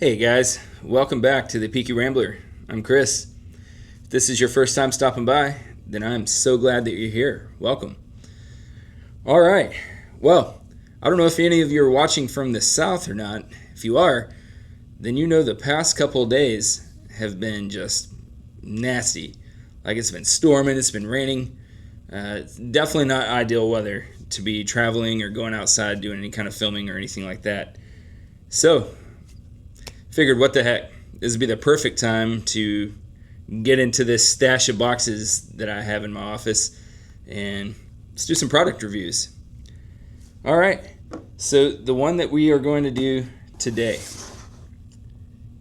Hey guys, welcome back to the Peaky Rambler. I'm Chris. If this is your first time stopping by, then I'm so glad that you're here. Welcome. All right. Well, I don't know if any of you are watching from the south or not. If you are, then you know the past couple of days have been just nasty. Like it's been storming, it's been raining. It's definitely not ideal weather to be traveling or going outside doing any kind of filming or anything like that. So, figured what the heck, this would be the perfect time to get into this stash of boxes that I have in my office and let's do some product reviews. All right, so the one that we are going to do today,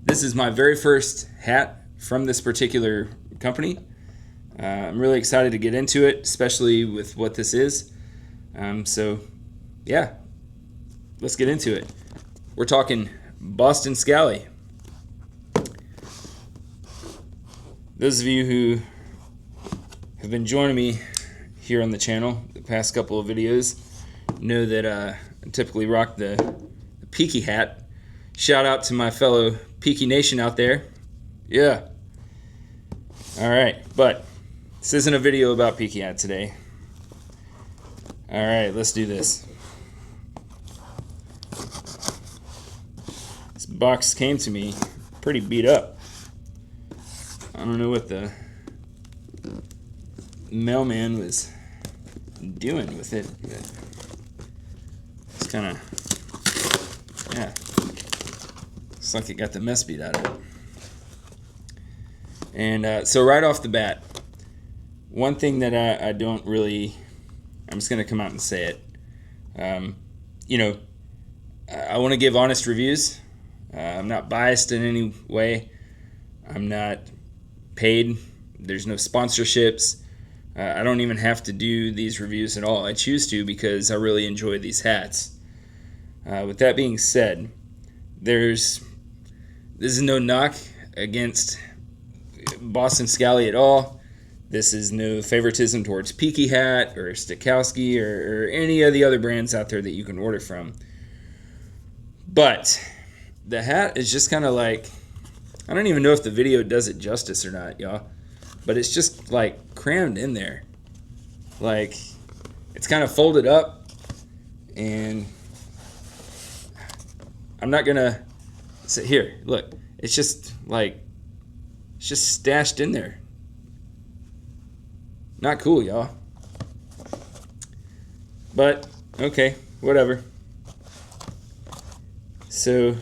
this is my very first hat from this particular company. I'm really excited to get into it, especially with what this is. So yeah, let's get into it. We're talking Boston Scally. Those of you who have been joining me here on the channel the past couple of videos know that I typically rock the Peaky hat. Shout out to my fellow Peaky Nation out there. Yeah. Alright, but this isn't a video about Peaky hat today. Alright, let's do this. This box came to me pretty beat up. I don't know what the mailman was doing with it, but it's kind of, yeah, looks like it got the mess beat out of it. And so right off the bat, one thing that I don't really, I'm just going to come out and say it. I want to give honest reviews. I'm not biased in any way. I'm not paid. There's no sponsorships. I don't even have to do these reviews at all. I choose to because I really enjoy these hats. With that being said, this is no knock against Boston Scally at all. This is no favoritism towards Peaky hat or Stokowski or any of the other brands out there that you can order from. But the hat is just kind of like, I don't even know if the video does it justice or not, y'all. But it's just like crammed in there. Like it's kind of folded up, and I'm not gonna sit here. Look, it's just stashed in there. Not cool, y'all. But okay, whatever. So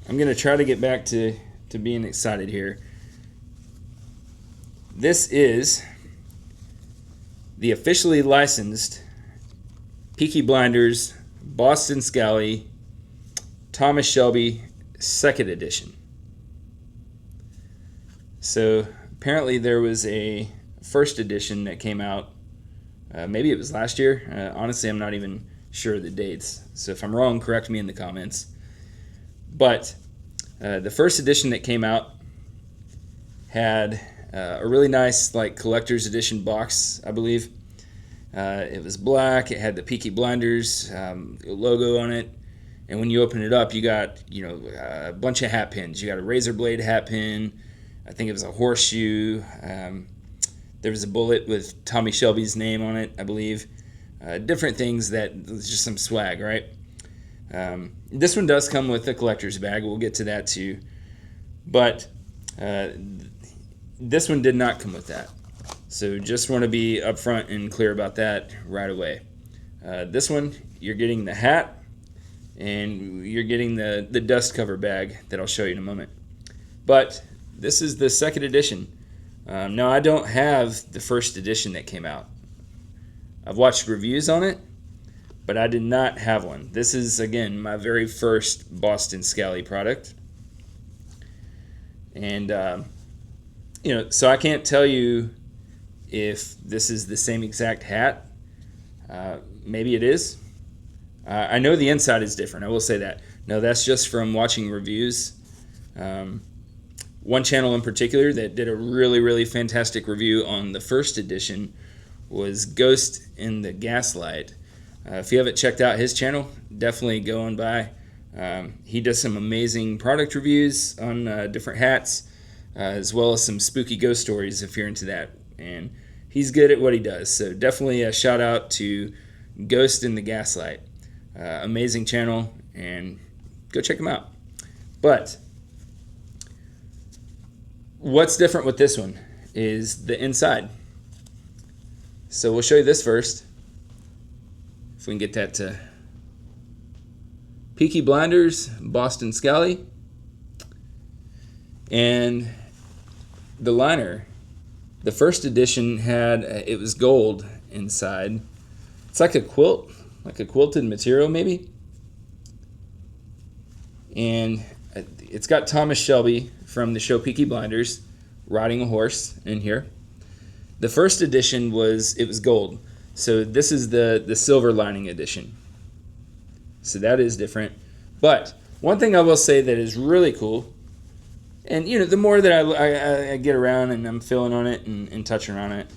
I'm gonna try to get back to being excited here. This is the officially licensed Peaky Blinders Boston Scally Tommy Shelby 2nd edition. So apparently there was a first edition that came out, maybe it was last year. Honestly, I'm not even sure of the dates. So if I'm wrong, correct me in the comments. But the first edition that came out had a really nice collector's edition box, I believe. It was black. It had the Peaky Blinders logo on it. And when you open it up, you got a bunch of hat pins. You got a razor blade hat pin. I think it was a horseshoe. There was a bullet with Tommy Shelby's name on it, I believe. Different things that was just some swag, right? This one does come with a collector's bag. We'll get to that too. But this one did not come with that. So just want to be upfront and clear about that right away. This one, you're getting the hat and you're getting the dust cover bag that I'll show you in a moment. But this is the 2nd edition. Now, I don't have the first edition that came out. I've watched reviews on it, but I did not have one. This is, again, my very first Boston Scally product. And, so I can't tell you if this is the same exact hat. Maybe it is. I know the inside is different. I will say that. No, that's just from watching reviews. One channel in particular that did a really, really fantastic review on the first edition was Ghost in the Gaslight. If you haven't checked out his channel, definitely go on by. He does some amazing product reviews on different hats, as well as some spooky ghost stories if you're into that. And he's good at what he does. So definitely a shout out to Ghost in the Gaslight. Amazing channel, and go check him out. But what's different with this one is the inside. So we'll show you this first. If we can get that to Peaky Blinders, Boston Scally. And the liner, the first edition had, it was gold inside. It's like a quilt, like a quilted material maybe. And it's got Thomas Shelby from the show Peaky Blinders riding a horse in here. The first edition was gold. So this is the silver lining edition. So that is different. But one thing I will say that is really cool, and the more that I get around and I'm feeling on it and touching on it,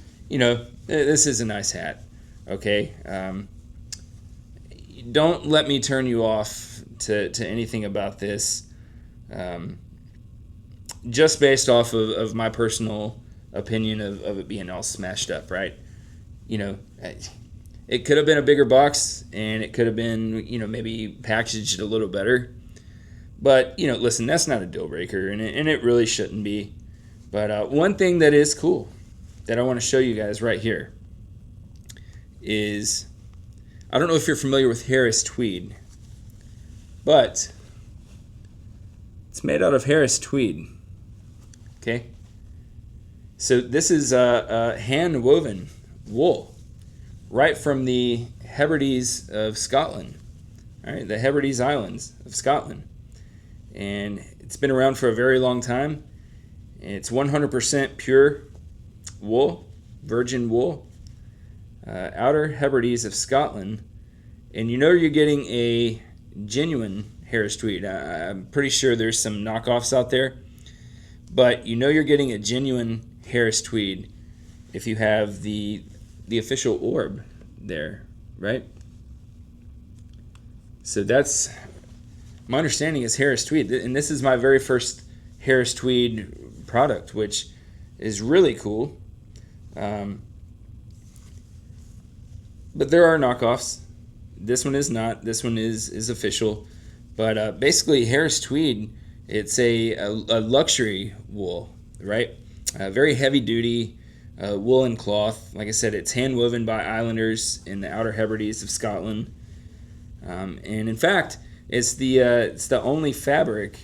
this is a nice hat. Okay, don't let me turn you off to anything about this, just based off of my personal opinion of it being all smashed up, right? It could have been a bigger box, and it could have been, maybe packaged a little better. But, listen, that's not a deal breaker, and it really shouldn't be. But one thing that is cool that I want to show you guys right here is, I don't know if you're familiar with Harris Tweed, but it's made out of Harris Tweed. Okay? So this is hand-woven wool, right from the Hebrides of Scotland, all right, the Hebrides Islands of Scotland. And it's been around for a very long time. It's 100% pure wool, virgin wool, Outer Hebrides of Scotland. And you're getting a genuine Harris Tweed. I'm pretty sure there's some knockoffs out there, but you're getting a genuine Harris Tweed if you have the official orb there, right? So that's my understanding is Harris Tweed, and this is my very first Harris Tweed product, which is really cool. But there are knockoffs. This one is not. This one is official. But basically, Harris Tweed, it's a luxury wool, right? Very heavy duty. Woolen cloth. Like I said, it's hand woven by islanders in the Outer Hebrides of Scotland, and in fact, it's the only fabric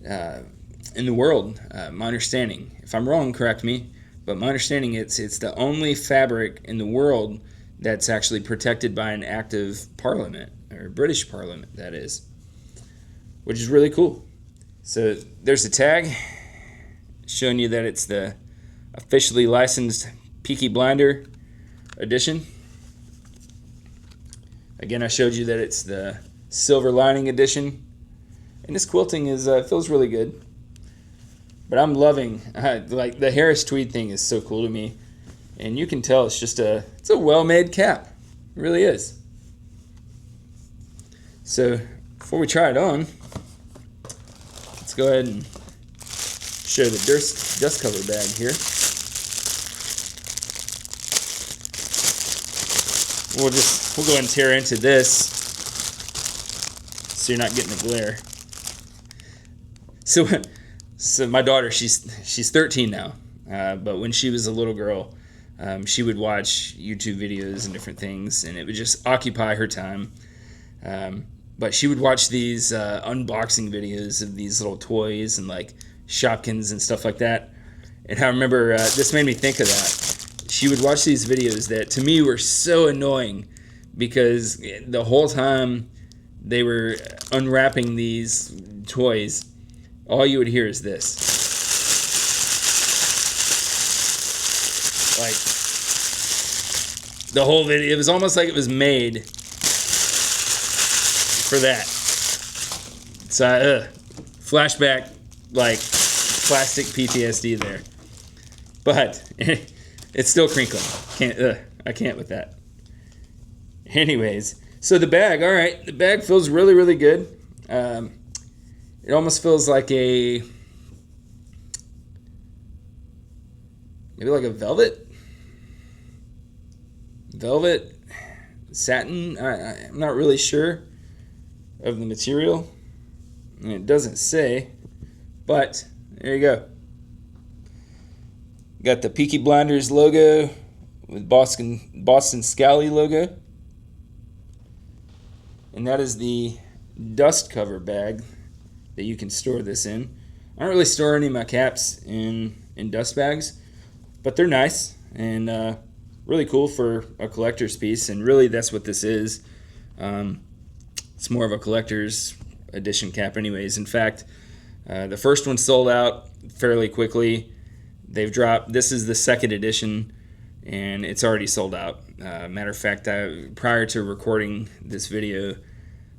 in the world. My understanding, if I'm wrong, correct me, but my understanding it's the only fabric in the world that's actually protected by an active parliament, or British Parliament, that is, which is really cool. So there's the tag showing you that it's the officially licensed Peaky Blinder edition. Again, I showed you that it's the silver lining edition, and this quilting feels really good. But I'm loving like the Harris Tweed thing is so cool to me, and you can tell it's a well-made cap. It really is. So before we try it on, let's go ahead and show the dust cover bag here. We'll go ahead and tear into this so you're not getting the glare. So my daughter, she's 13 now, but when she was a little girl, she would watch YouTube videos and different things, and it would just occupy her time. But she would watch these unboxing videos of these little toys and like Shopkins and stuff like that. And I remember this made me think of that. She would watch these videos that to me were so annoying, because the whole time they were unwrapping these toys, all you would hear is this. Like, the whole video, it was almost like it was made for that. So, flashback, like, plastic PTSD there. But it's still crinkling. I can't with that. Anyways, so the bag, all right, the bag feels really, really good. It almost feels like maybe like a velvet satin. I'm not really sure of the material, and it doesn't say, but there you go. Got the Peaky Blinders logo with Boston Scally logo, and that is the dust cover bag that you can store this in. I don't really store any of my caps in dust bags, but they're nice and really cool for a collector's piece, and really that's what this is. It's more of a collector's edition cap anyways. In fact, the first one sold out fairly quickly. They've dropped, this is the second edition, and it's already sold out. Matter of fact, prior to recording this video,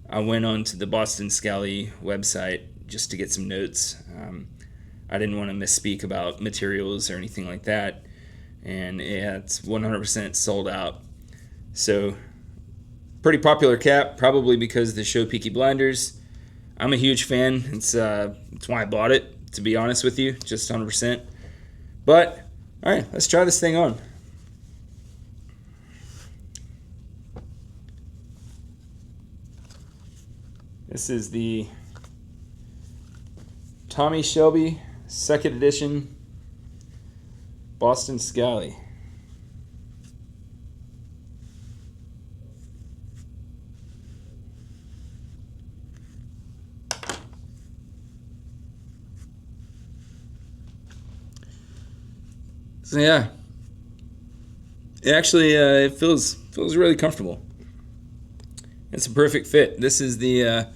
I went on to the Boston Scally website just to get some notes. I didn't want to misspeak about materials or anything like that, and yeah, it's 100% sold out. So pretty popular cap, probably because of the show Peaky Blinders. I'm a huge fan. It's why I bought it, to be honest with you, just 100%. But all right, let's try this thing on. This is the Tommy Shelby second edition Boston Scally. So yeah, it feels really comfortable. It's a perfect fit. This is the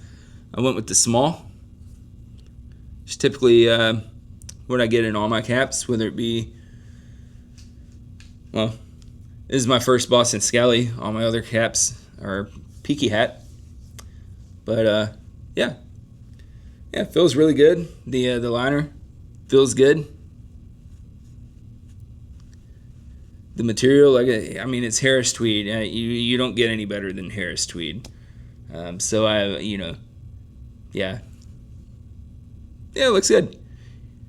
I went with the small. It's typically what I get in all my caps, whether it be, well, this is my first Boston Scally. All my other caps are Peaky hat. But yeah, it feels really good. The liner feels good. The material, I mean, it's Harris Tweed. You don't get any better than Harris Tweed. So yeah, it looks good.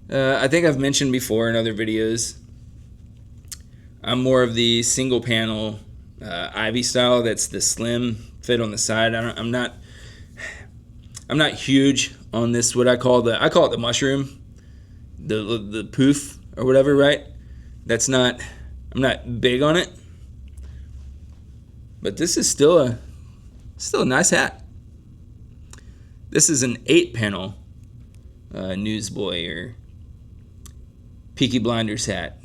I think I've mentioned before in other videos, I'm more of the single panel Ivy style. That's the slim fit on the side. I'm not huge on this. What I call it the mushroom, the poof or whatever. Right? I'm not big on it. But this is still a nice hat. This is an 8-panel Newsboy or Peaky Blinders hat.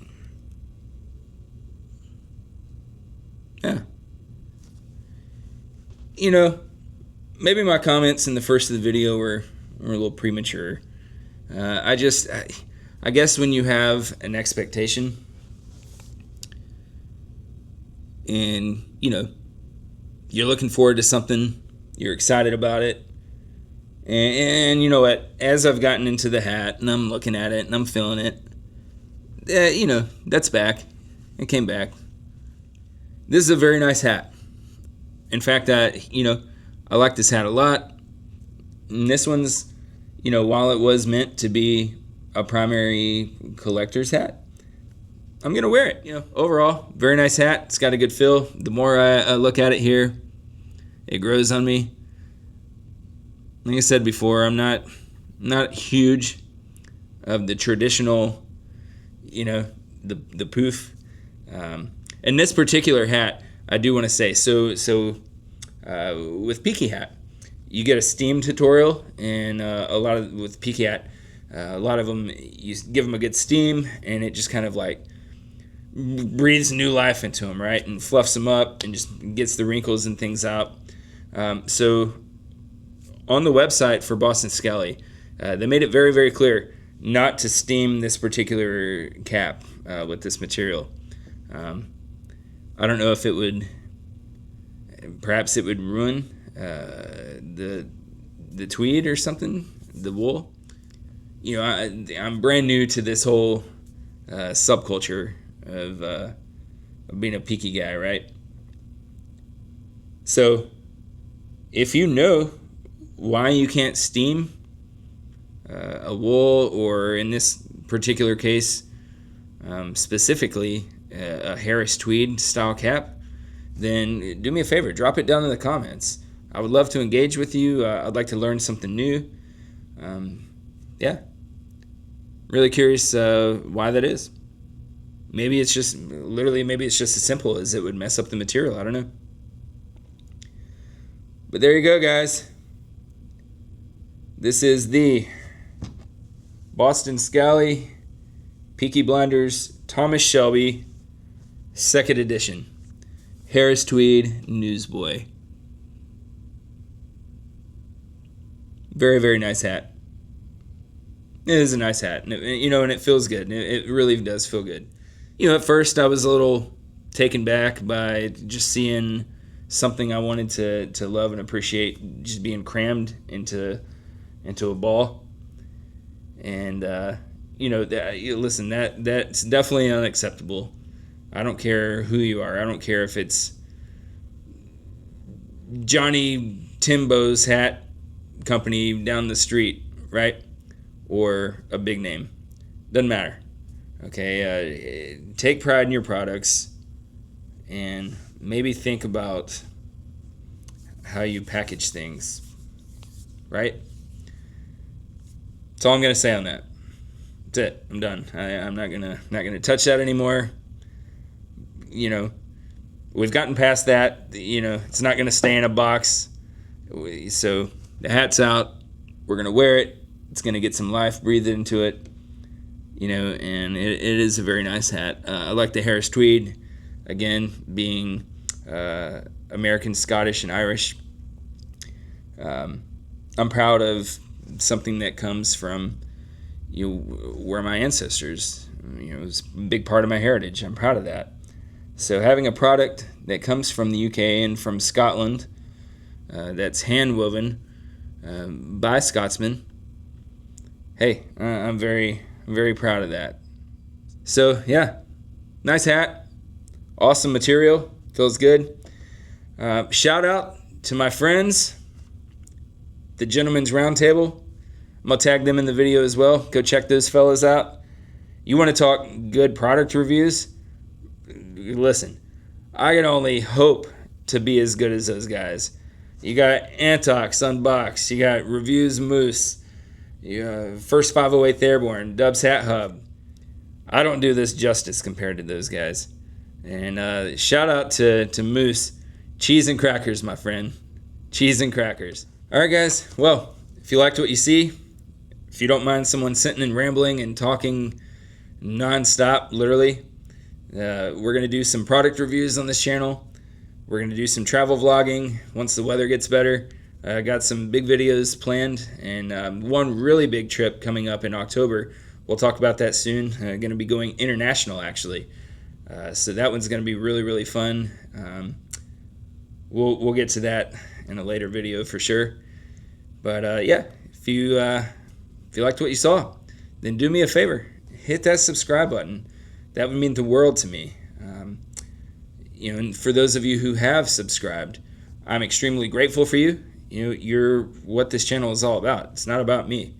Yeah. Maybe my comments in the first of the video were a little premature. I guess when you have an expectation and, you're looking forward to something, you're excited about it, and you know what, as I've gotten into the hat and I'm looking at it and I'm feeling it, that's back. It came back. This is a very nice hat. In fact, I like this hat a lot. And this one's, while it was meant to be a primary collector's hat, I'm going to wear it. Overall, very nice hat. It's got a good feel. The more I look at it here, it grows on me. Like I said before, I'm not huge of the traditional, the poof. And this particular hat, I do want to say, so with Peaky hat, you get a steam tutorial, and with Peaky hat, a lot of them, you give them a good steam, and it just kind of like breathes new life into them, right? And fluffs them up and just gets the wrinkles and things out. So on the website for Boston Scally, they made it very, very clear not to steam this particular cap with this material. I don't know if it would, perhaps it would ruin the tweed or something, the wool. I'm brand new to this whole subculture of being a Peaky guy, right? So if you know why you can't steam a wool, or in this particular case, specifically a Harris Tweed style cap, then do me a favor, drop it down in the comments. I would love to engage with you. I'd like to learn something new. Yeah, really curious why that is. Maybe it's just as simple as it would mess up the material. I don't know. But there you go, guys. This is the Boston Scally Peaky Blinders Thomas Shelby 2nd edition Harris Tweed Newsboy. Very, very nice hat. It is a nice hat, and it feels good. It really does feel good. At first I was a little taken back by just seeing something I wanted to love and appreciate just being crammed into a ball. And listen, that's definitely unacceptable. I don't care who you are. I don't care if it's Johnny Timbo's hat company down the street, right? Or a big name. Doesn't matter. Okay, take pride in your products and maybe think about how you package things, right? That's all I'm gonna say on that. That's it. I'm done. I'm not gonna touch that anymore. We've gotten past that. It's not gonna stay in a box. So the hat's out. We're gonna wear it. It's gonna get some life breathed into it. And it is a very nice hat. I like the Harris Tweed, again, being American, Scottish, and Irish. I'm proud of something that comes from where my ancestors, it was a big part of my heritage. I'm proud of that. So having a product that comes from the UK and from Scotland, that's hand woven by Scotsmen, hey, I'm very, very proud of that. So yeah, nice hat, awesome material, feels good. Shout out to my friends, the Gentleman's Roundtable. I'm gonna tag them in the video as well. Go check those fellas out. You want to talk good product reviews? Listen, I can only hope to be as good as those guys. You got Antox Unbox, you got Reviews Moose, First 508 Airborne, Dubs Hat Hub. I don't do this justice compared to those guys. And shout out to Moose. Cheese and crackers, my friend. Cheese and crackers. All right, guys. Well, if you liked what you see, if you don't mind someone sitting and rambling and talking nonstop, literally, we're going to do some product reviews on this channel. We're going to do some travel vlogging once the weather gets better. I got some big videos planned, and one really big trip coming up in October. We'll talk about that soon. Going to be going international, actually. So that one's going to be really, really fun. We'll get to that in a later video for sure. But yeah, if you liked what you saw, then do me a favor. Hit that subscribe button. That would mean the world to me. And for those of you who have subscribed, I'm extremely grateful for you. You're what this channel is all about. It's not about me.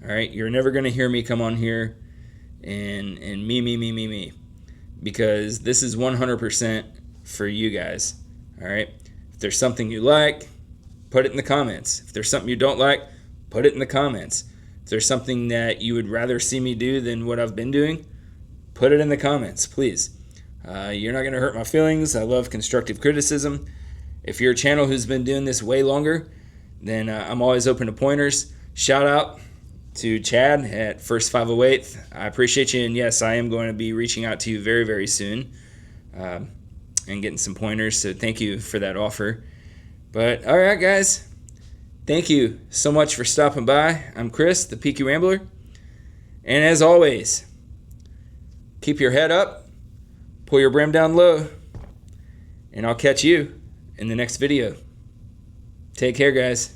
All right, you're never going to hear me come on here and me, because this is 100% for you guys. All right, if there's something you like, put it in the comments. If there's something you don't like, put it in the comments. If there's something that you would rather see me do than what I've been doing, put it in the comments, please. You're not going to hurt my feelings. I love constructive criticism. If you're a channel who's been doing this way longer, then I'm always open to pointers. Shout out to Chad at First 508. I appreciate you, and yes, I am going to be reaching out to you very, very soon and getting some pointers, so thank you for that offer. But all right, guys, thank you so much for stopping by. I'm Chris, the Peaky Rambler, and as always, keep your head up, pull your brim down low, and I'll catch you in the next video. Take care, guys.